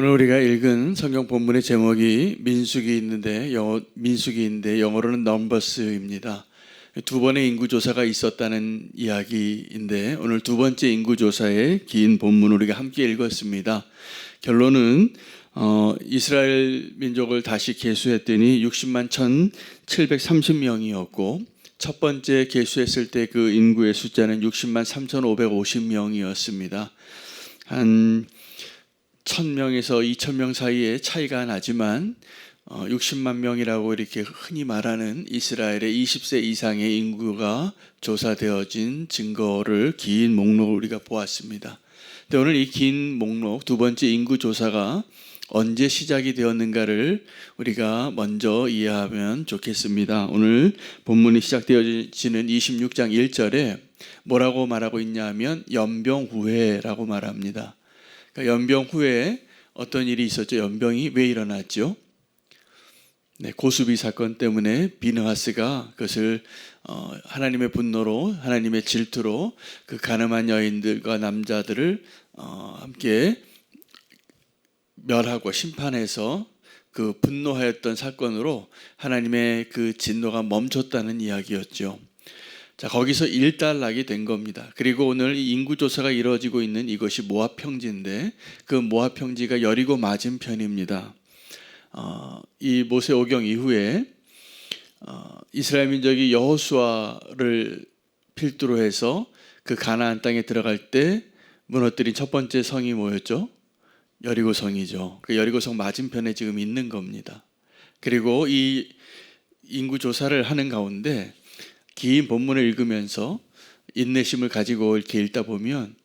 오늘 우리가 읽은 성경 본문의 제목이 민수기인데 영어로는 넘버스입니다. 두 번의 인구조사가 있었다는 이야기인데 오늘 두 번째 인구조사의 긴 본문을 우리가 함께 읽었습니다. 결론은 이스라엘 민족을 다시 계수했더니 60만 1,730명이었고 첫 번째 계수했을 때 그 인구의 숫자는 60만 3,550명이었습니다. 한 1,000명에서 2,000명 사이에 차이가 나지만 60만 명이라고 이렇게 흔히 말하는 이스라엘의 20세 이상의 인구가 조사되어진 증거를 긴 목록을 우리가 보았습니다. 근데 오늘 이 긴 목록 두 번째 인구 조사가 언제 시작이 되었는가를 우리가 먼저 이해하면 좋겠습니다. 오늘 본문이 시작되어지는 26장 1절에 뭐라고 말하고 있냐 하면 연병 후회라고 말합니다. 그러니까 연병 후에 어떤 일이 있었죠? 연병이 왜 일어났죠? 고수비 사건 때문에 비느하스가 그것을 하나님의 분노로, 하나님의 질투로 그 가늠한 여인들과 남자들을 함께 멸하고 심판해서 그 분노하였던 사건으로 하나님의 그 진노가 멈췄다는 이야기였죠. 자, 거기서 일단락이 된 겁니다. 그리고 오늘 이 인구조사가 이루어지고 있는 이것이 모압 평지인데 그 모압 평지가 여리고 맞은편입니다. 이 모세오경 이후에 이스라엘 민족이 여호수아를 필두로 해서 그 가나안 땅에 들어갈 때 무너뜨린 첫 번째 성이 뭐였죠? 여리고성이죠. 그 여리고성 맞은편에 지금 있는 겁니다. 그리고 이 인구조사를 하는 가운데 긴 본문을 읽으면서 인내심을 가지고 이렇게 읽다 보면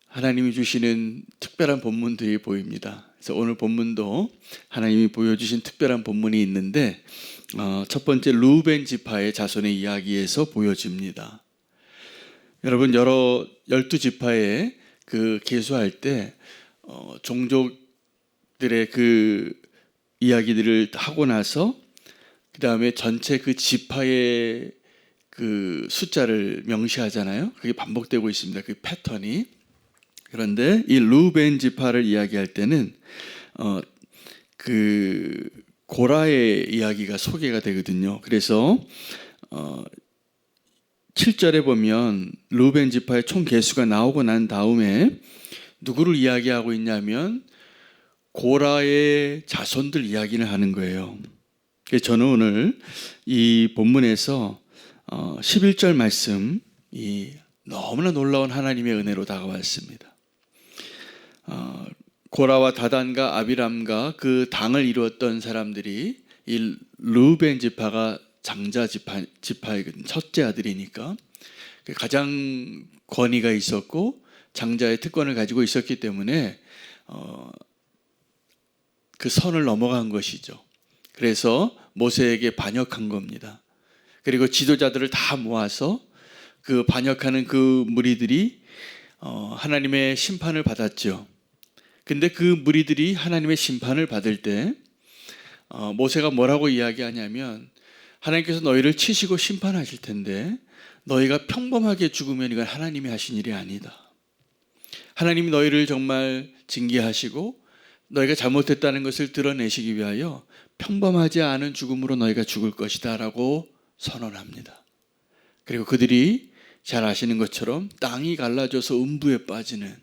하나님이 주시는 특별한 본문들이 보입니다. 그래서 오늘 본문도 하나님이 보여주신 특별한 본문이 있는데 첫 번째 루벤 지파의 자손의 이야기에서 보여집니다. 여러분 12지파에 그 계수할 때 종족들의 그 이야기들을 하고 나서 그 다음에 전체 그 지파의 그 숫자를 명시하잖아요. 그게 반복되고 있습니다. 그 패턴이. 그런데 이 루벤 지파를 이야기할 때는 그 고라의 이야기가 소개가 되거든요. 그래서 7절에 보면 루벤 지파의 총 개수가 나오고 난 다음에 누구를 이야기하고 있냐면 고라의 자손들 이야기를 하는 거예요. 그래서 저는 오늘 이 본문에서 11절 말씀이 너무나 놀라운 하나님의 은혜로 다가왔습니다. 고라와 다단과 아비람과 그 당을 이루었던 사람들이 이 루벤 지파가 장자 지파이거든요. 첫째 아들이니까 가장 권위가 있었고 장자의 특권을 가지고 있었기 때문에 그 선을 넘어간 것이죠. 그래서 모세에게 반역한 겁니다. 그리고 지도자들을 다 모아서 그 반역하는 그 무리들이 하나님의 심판을 받았죠. 근데 그 무리들이 하나님의 심판을 받을 때 모세가 뭐라고 이야기하냐면 하나님께서 너희를 치시고 심판하실 텐데 너희가 평범하게 죽으면 이건 하나님이 하신 일이 아니다. 하나님이 너희를 정말 징계하시고 너희가 잘못했다는 것을 드러내시기 위하여 평범하지 않은 죽음으로 너희가 죽을 것이다 라고 선언합니다. 그리고 그들이 잘 아시는 것처럼 땅이 갈라져서 음부에 빠지는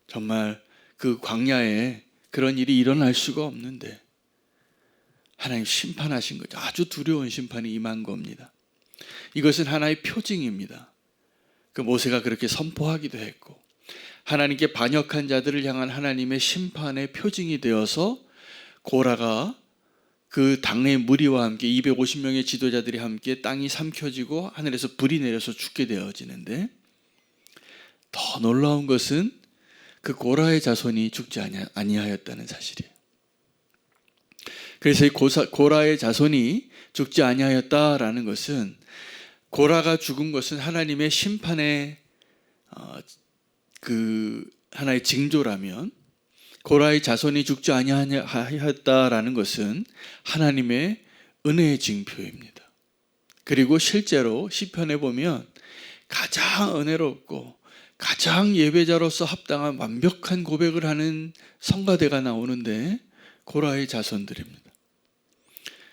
정말 그 광야에 그런 일이 일어날 수가 없는데 하나님 심판하신 거죠. 아주 두려운 심판이 임한 겁니다. 이것은 하나의 표징입니다. 그 모세가 그렇게 선포하기도 했고 하나님께 반역한 자들을 향한 하나님의 심판의 표징이 되어서 고라가 그 당의 무리와 함께 250명의 지도자들이 함께 땅이 삼켜지고 하늘에서 불이 내려서 죽게 되어지는데 더 놀라운 것은 그 고라의 자손이 죽지 아니하였다는 사실이에요. 그래서 이 고라의 자손이 죽지 아니하였다라는 것은 고라가 죽은 것은 하나님의 심판의 그 하나의 징조라면 고라의 자손이 죽지 아니하였다라는 것은 하나님의 은혜의 징표입니다. 그리고 실제로 시편에 보면 가장 은혜롭고 가장 예배자로서 합당한 완벽한 고백을 하는 성가대가 나오는데 고라의 자손들입니다.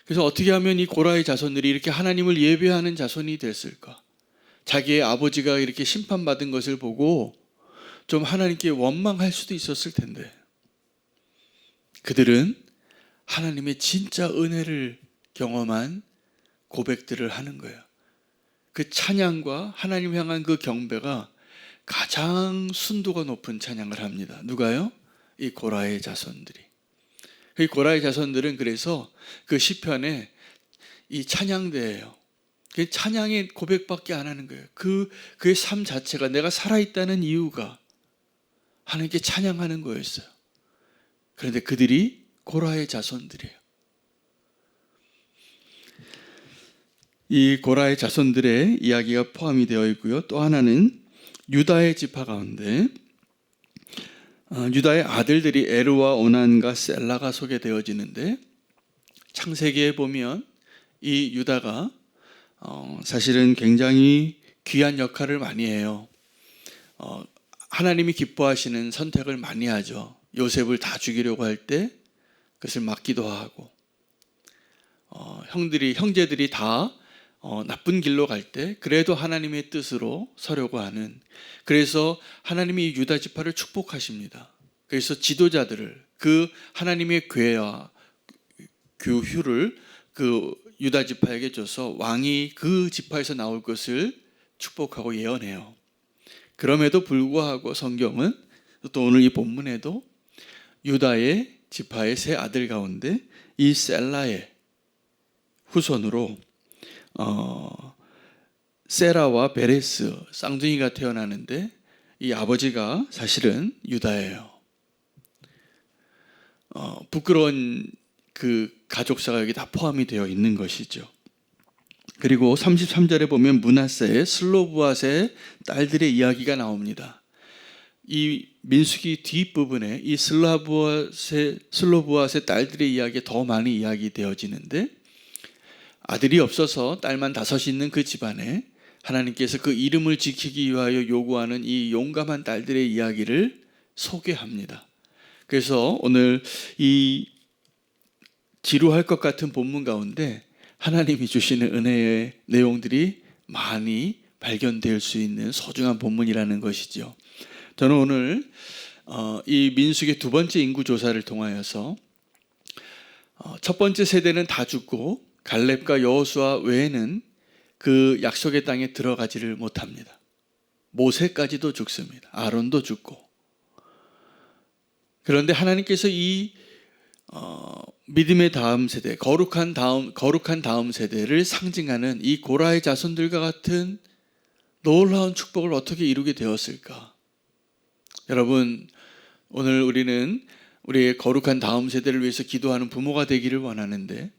그래서 어떻게 하면 이 고라의 자손들이 이렇게 하나님을 예배하는 자손이 됐을까? 자기의 아버지가 이렇게 심판받은 것을 보고 좀 하나님께 원망할 수도 있었을 텐데, 그들은 하나님의 진짜 은혜를 경험한 고백들을 하는 거예요. 그 찬양과 하나님 향한 그 경배가 가장 순도가 높은 찬양을 합니다. 누가요? 이 고라의 자손들이. 이 고라의 자손들은 그래서 그 시편에 이 찬양대예요. 그 찬양의 고백밖에 안 하는 거예요. 그의 삶 자체가, 내가 살아있다는 이유가 하나님께 찬양하는 거였어요. 그런데 그들이 고라의 자손들이에요. 이 고라의 자손들의 이야기가 포함이 되어 있고요. 또 하나는 유다의 지파 가운데 유다의 아들들이 에르와 오난과 셀라가 소개되어지는데, 창세기에 보면 이 유다가 사실은 굉장히 귀한 역할을 많이 해요. 하나님이 기뻐하시는 선택을 많이 하죠. 요셉을 다 죽이려고 할 때 그것을 막기도 하고, 형제들이 다 나쁜 길로 갈 때 그래도 하나님의 뜻으로 서려고 하는, 그래서 하나님이 유다 지파를 축복하십니다. 그래서 지도자들을, 그 하나님의 궤와 규율을 그 유다 지파에게 줘서 왕이 그 지파에서 나올 것을 축복하고 예언해요. 그럼에도 불구하고 성경은 또 오늘 이 본문에도 유다의 지파의 세 아들 가운데 이 셀라의 후손으로 세라와 베레스 쌍둥이가 태어나는데, 이 아버지가 사실은 유다예요. 부끄러운 그 가족사가 여기 다 포함이 되어 있는 것이죠. 그리고 33절에 보면 므낫세의 슬로브앗의 딸들의 이야기가 나옵니다. 이 민수기 뒷부분에 이 슬로브앗의 딸들의 이야기가 더 많이 이야기되어지는데, 아들이 없어서 딸만 5이 있는 그 집안에 하나님께서 그 이름을 지키기 위하여 요구하는 이 용감한 딸들의 이야기를 소개합니다. 그래서 오늘 이 지루할 것 같은 본문 가운데 하나님이 주시는 은혜의 내용들이 많이 발견될 수 있는 소중한 본문이라는 것이죠. 저는 오늘 이 민수기 2번째 인구조사를 통하여서 첫 번째 세대는 다 죽고 갈렙과 여호수아 외에는 그 약속의 땅에 들어가지를 못합니다. 모세까지도 죽습니다. 아론도 죽고. 그런데 하나님께서 이 믿음의 다음 세대, 거룩한 다음 세대를 상징하는 이 고라의 자손들과 같은 놀라운 축복을 어떻게 이루게 되었을까? 여러분, 오늘 우리는 우리의 거룩한 다음 세대를 위해서 기도하는 부모가 되기를 원하는데,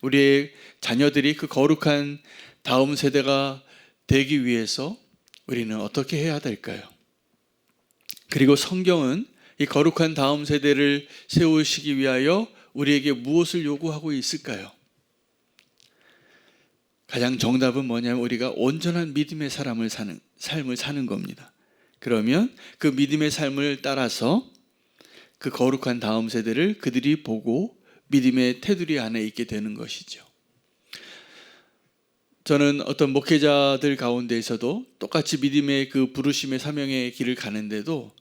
우리의 자녀들이 그 거룩한 다음 세대가 되기 위해서 우리는 어떻게 해야 될까요? 그리고 성경은 이 거룩한 다음 세대를 세우시기 위하여 우리에게 무엇을 요구하고 있을까요? 가장 정답은 뭐냐면 우리가 온전한 믿음의 삶을 사는 겁니다. 그러면 그 믿음의 삶을 따라서 그 거룩한 다음 세대를 그들이 보고 믿음의 테두리 안에 있게 되는 것이죠. 저는 어떤 목회자들 가운데에서도 똑같이 믿음의 그 부르심의 사명의 길을 가는데도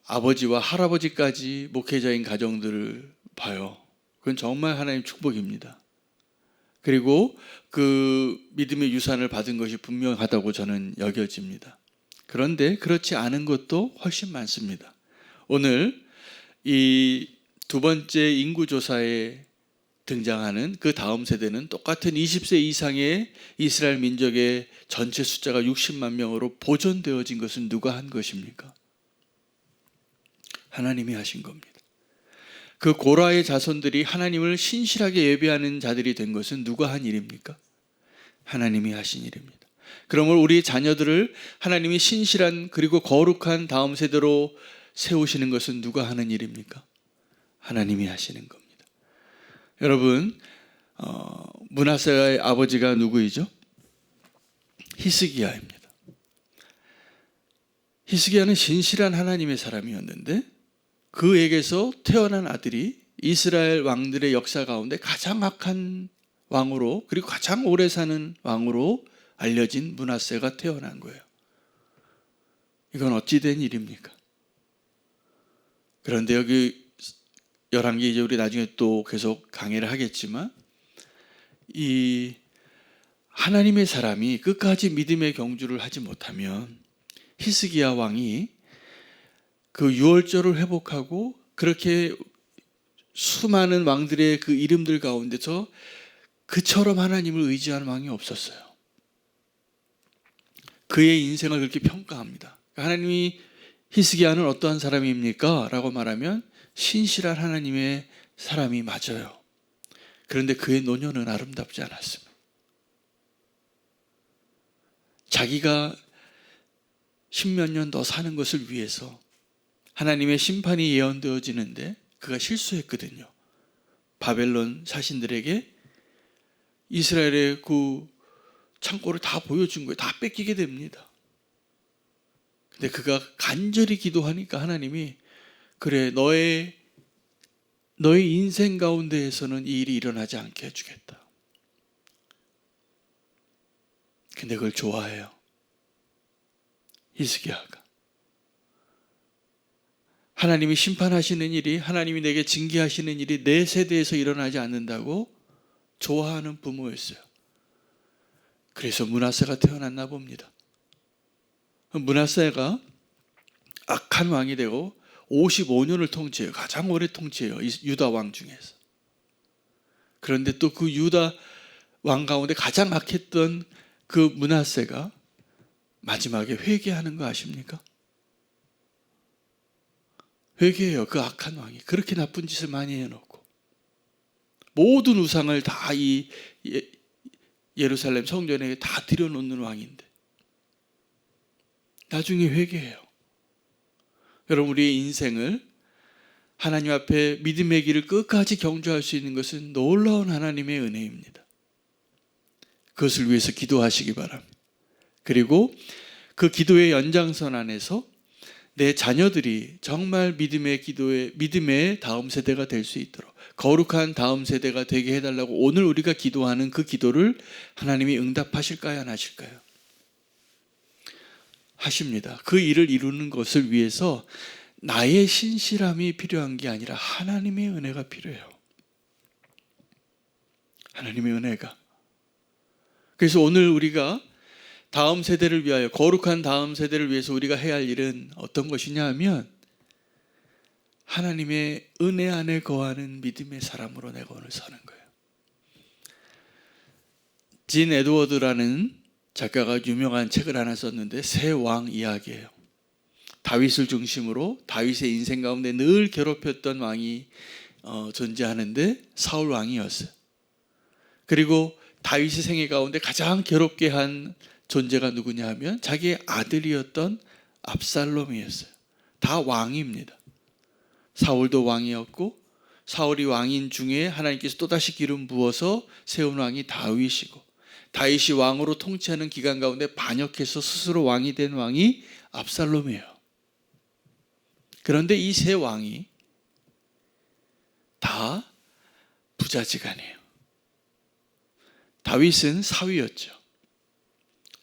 아버지와 할아버지까지 목회자인 가정들을 봐요. 그건 정말 하나님의 축복입니다. 그리고 그 믿음의 유산을 받은 것이 분명하다고 저는 여겨집니다. 그런데 그렇지 않은 것도 훨씬 많습니다. 오늘 이 2번째 인구조사에 등장하는 그 다음 세대는 똑같은 20세 이상의 이스라엘 민족의 전체 숫자가 60만 명으로 보존되어진 것은 누가 한 것입니까? 하나님이 하신 겁니다. 그 고라의 자손들이 하나님을 신실하게 예배하는 자들이 된 것은 누가 한 일입니까? 하나님이 하신 일입니다. 그러므로 우리 자녀들을 하나님이 신실한 그리고 거룩한 다음 세대로 세우시는 것은 누가 하는 일입니까? 하나님이 하시는 겁니다. 여러분, 므낫세의 의 아버지가 누구이죠? 히스기야입니다. 히스기야는 신실한 하나님의 사람이었는데 그에게서 태어난 아들이 이스라엘 왕들의 역사 가운데 가장 악한 왕으로, 그리고 가장 오래 사는 왕으로 알려진 므낫세가 태어난 거예요. 이건 어찌 된 일입니까? 그런데 여기 열왕기, 이제 우리 나중에 또 계속 강의를 하겠지만, 이 하나님의 사람이 끝까지 믿음의 경주를 하지 못하면 히스기야 왕이 그 유월절을 회복하고 그렇게 수많은 왕들의 그 이름들 가운데서 그처럼 하나님을 의지하는 왕이 없었어요. 그의 인생을 그렇게 평가합니다. 하나님이 히스기야는 어떠한 사람입니까? 라고 말하면 신실한 하나님의 사람이 맞아요. 그런데 그의 노년은 아름답지 않았습니다. 자기가 십몇 년 더 사는 것을 위해서 하나님의 심판이 예언되어지는데 그가 실수했거든요. 바벨론 사신들에게 이스라엘의 그 창고를 다 보여준 거예요. 다 뺏기게 됩니다. 근데 그가 간절히 기도하니까 하나님이, 그래, 너의 인생 가운데에서는 이 일이 일어나지 않게 해주겠다. 근데 그걸 좋아해요, 히스기야가. 하나님이 심판하시는 일이, 하나님이 내게 징계하시는 일이 내 세대에서 일어나지 않는다고 좋아하는 부모였어요. 그래서 므낫세가 태어났나 봅니다. 므낫세가 악한 왕이 되고 55년을 통치해요. 가장 오래 통치해요, 유다 왕 중에서. 그런데 또 그 유다 왕 가운데 가장 악했던 그 므낫세가 마지막에 회개하는 거 아십니까? 회개해요. 그 악한 왕이 그렇게 나쁜 짓을 많이 해놓고 모든 우상을 다 이 예루살렘 성전에 다 들여놓는 왕인데 나중에 회개해요. 여러분, 우리의 인생을 하나님 앞에 믿음의 길을 끝까지 경주할 수 있는 것은 놀라운 하나님의 은혜입니다. 그것을 위해서 기도하시기 바랍니다. 그리고 그 기도의 연장선 안에서 내 자녀들이 정말 믿음의 다음 세대가 될 수 있도록, 거룩한 다음 세대가 되게 해달라고 오늘 우리가 기도하는 그 기도를 하나님이 응답하실까요, 안 하실까요? 하십니다. 그 일을 이루는 것을 위해서 나의 신실함이 필요한 게 아니라 하나님의 은혜가 필요해요. 하나님의 은혜가. 그래서 오늘 우리가 다음 세대를 위하여, 거룩한 다음 세대를 위해서 우리가 해야 할 일은 어떤 것이냐 하면, 하나님의 은혜 안에 거하는 믿음의 사람으로 내가 오늘 서는 거예요. 진 에드워드라는 작가가 유명한 책을 하나 썼는데 새 왕 이야기예요. 다윗을 중심으로 다윗의 인생 가운데 늘 괴롭혔던 왕이 존재하는데 사울 왕이었어요. 그리고 다윗의 생애 가운데 가장 괴롭게 한 존재가 누구냐 하면 자기의 아들이었던 압살롬이었어요. 다 왕입니다. 사울도 왕이었고, 사울이 왕인 중에 하나님께서 또다시 기름 부어서 세운 왕이 다윗이고, 다윗이 왕으로 통치하는 기간 가운데 반역해서 스스로 왕이 된 왕이 압살롬이에요. 그런데 이 세 왕이 다 부자지간이에요. 다윗은 사위였죠.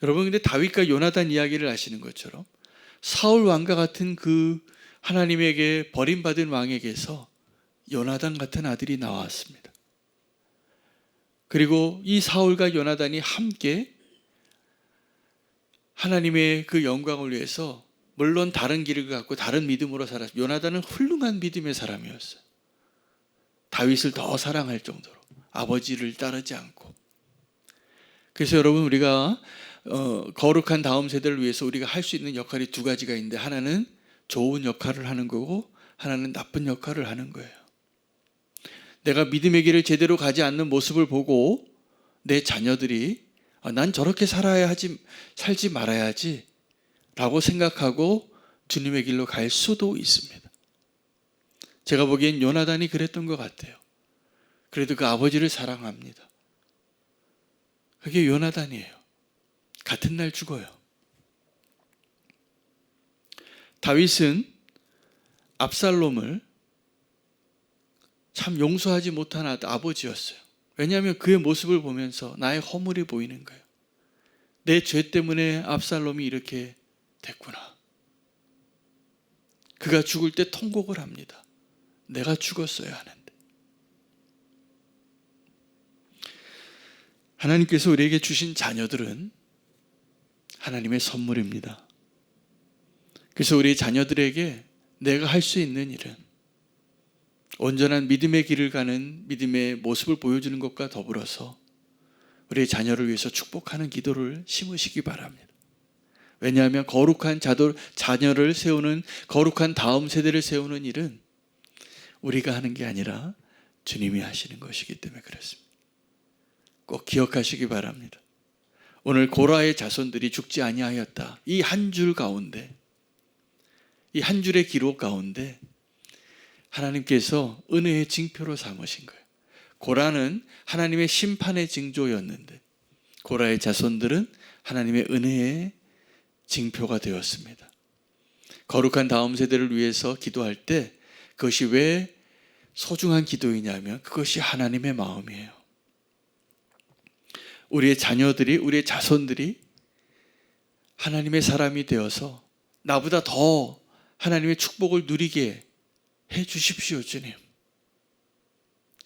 여러분, 근데 다윗과 요나단 이야기를 아시는 것처럼 사울 왕과 같은 그 하나님에게 버림받은 왕에게서 요나단 같은 아들이 나왔습니다. 그리고 이 사울과 요나단이 함께 하나님의 그 영광을 위해서, 물론 다른 길을 갖고 다른 믿음으로 살았어요. 요나단은 훌륭한 믿음의 사람이었어요. 다윗을 더 사랑할 정도로 아버지를 따르지 않고. 그래서 여러분, 우리가 거룩한 다음 세대를 위해서 우리가 할 수 있는 역할이 두 가지가 있는데, 하나는 좋은 역할을 하는 거고 하나는 나쁜 역할을 하는 거예요. 내가 믿음의 길을 제대로 가지 않는 모습을 보고 내 자녀들이 난 저렇게 살지 말아야지 라고 생각하고 주님의 길로 갈 수도 있습니다. 제가 보기엔 요나단이 그랬던 것 같아요. 그래도 그 아버지를 사랑합니다. 그게 요나단이에요. 같은 날 죽어요. 다윗은 압살롬을 참 용서하지 못한 아버지였어요. 왜냐하면 그의 모습을 보면서 나의 허물이 보이는 거예요. 내 죄 때문에 압살롬이 이렇게 됐구나. 그가 죽을 때 통곡을 합니다. 내가 죽었어야 하는데. 하나님께서 우리에게 주신 자녀들은 하나님의 선물입니다. 그래서 우리 자녀들에게 내가 할 수 있는 일은 온전한 믿음의 길을 가는 믿음의 모습을 보여주는 것과 더불어서 우리의 자녀를 위해서 축복하는 기도를 심으시기 바랍니다. 왜냐하면 거룩한 자녀를 세우는, 거룩한 다음 세대를 세우는 일은 우리가 하는 게 아니라 주님이 하시는 것이기 때문에 그렇습니다. 꼭 기억하시기 바랍니다. 오늘 고라의 자손들이 죽지 아니하였다. 이 한 줄 가운데, 이 한 줄의 기록 가운데 하나님께서 은혜의 징표로 삼으신 거예요. 고라는 하나님의 심판의 징조였는데 고라의 자손들은 하나님의 은혜의 징표가 되었습니다. 거룩한 다음 세대를 위해서 기도할 때 그것이 왜 소중한 기도이냐면 그것이 하나님의 마음이에요. 우리의 자녀들이, 우리의 자손들이 하나님의 사람이 되어서 나보다 더 하나님의 축복을 누리게 해 주십시오, 주님.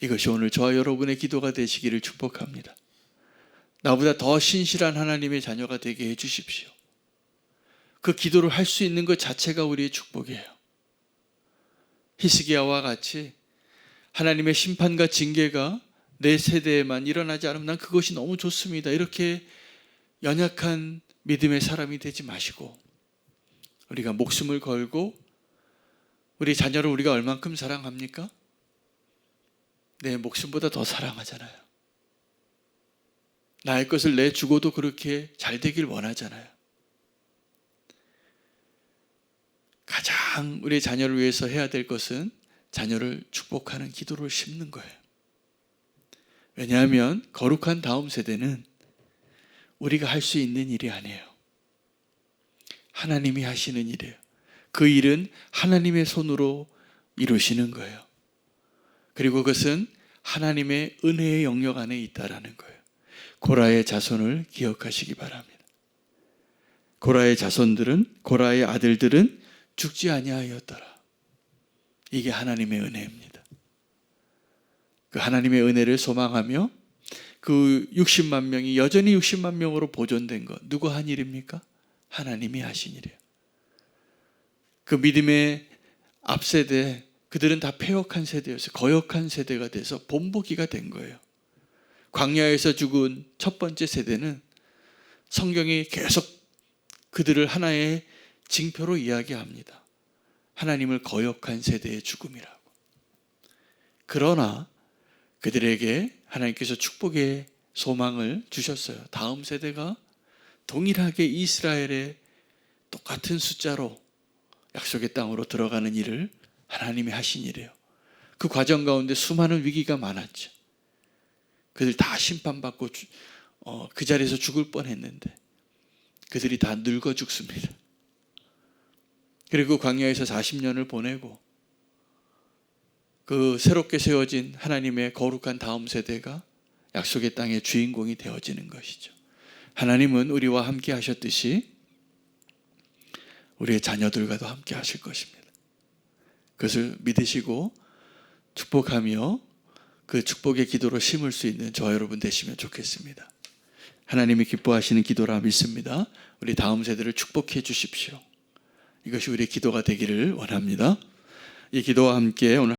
이것이 오늘 저와 여러분의 기도가 되시기를 축복합니다. 나보다 더 신실한 하나님의 자녀가 되게 해 주십시오. 그 기도를 할 수 있는 것 자체가 우리의 축복이에요. 히스기야와 같이 하나님의 심판과 징계가 내 세대에만 일어나지 않으면 난 그것이 너무 좋습니다. 이렇게 연약한 믿음의 사람이 되지 마시고 우리가 목숨을 걸고 우리 자녀를 우리가 얼만큼 사랑합니까? 내 목숨보다 더 사랑하잖아요. 나의 것을 내주고도 그렇게 잘 되길 원하잖아요. 가장 우리 자녀를 위해서 해야 될 것은 자녀를 축복하는 기도를 심는 거예요. 왜냐하면 거룩한 다음 세대는 우리가 할 수 있는 일이 아니에요. 하나님이 하시는 일이에요. 그 일은 하나님의 손으로 이루시는 거예요. 그리고 그것은 하나님의 은혜의 영역 안에 있다라는 거예요. 고라의 자손을 기억하시기 바랍니다. 고라의 자손들은, 고라의 아들들은 죽지 아니하였더라. 이게 하나님의 은혜입니다. 그 하나님의 은혜를 소망하며 그 60만 명이 여전히 60만 명으로 보존된 것, 누가 한 일입니까? 하나님이 하신 일이에요. 그 믿음의 앞세대, 그들은 다 패역한 세대였어요. 거역한 세대가 돼서 본보기가 된 거예요. 광야에서 죽은 첫 번째 세대는 성경이 계속 그들을 하나의 징표로 이야기합니다. 하나님을 거역한 세대의 죽음이라고. 그러나 그들에게 하나님께서 축복의 소망을 주셨어요. 다음 세대가 동일하게 이스라엘의 똑같은 숫자로 약속의 땅으로 들어가는 일을 하나님이 하신 일이에요. 그 과정 가운데 수많은 위기가 많았죠. 그들 다 심판받고 그 자리에서 죽을 뻔했는데 그들이 다 늙어 죽습니다. 그리고 광야에서 40년을 보내고 그 새롭게 세워진 하나님의 거룩한 다음 세대가 약속의 땅의 주인공이 되어지는 것이죠. 하나님은 우리와 함께 하셨듯이 우리의 자녀들과도 함께 하실 것입니다. 그것을 믿으시고 축복하며 그 축복의 기도로 심을 수 있는 저와 여러분 되시면 좋겠습니다. 하나님이 기뻐하시는 기도라 믿습니다. 우리 다음 세대를 축복해 주십시오. 이것이 우리의 기도가 되기를 원합니다. 이 기도와 함께 오늘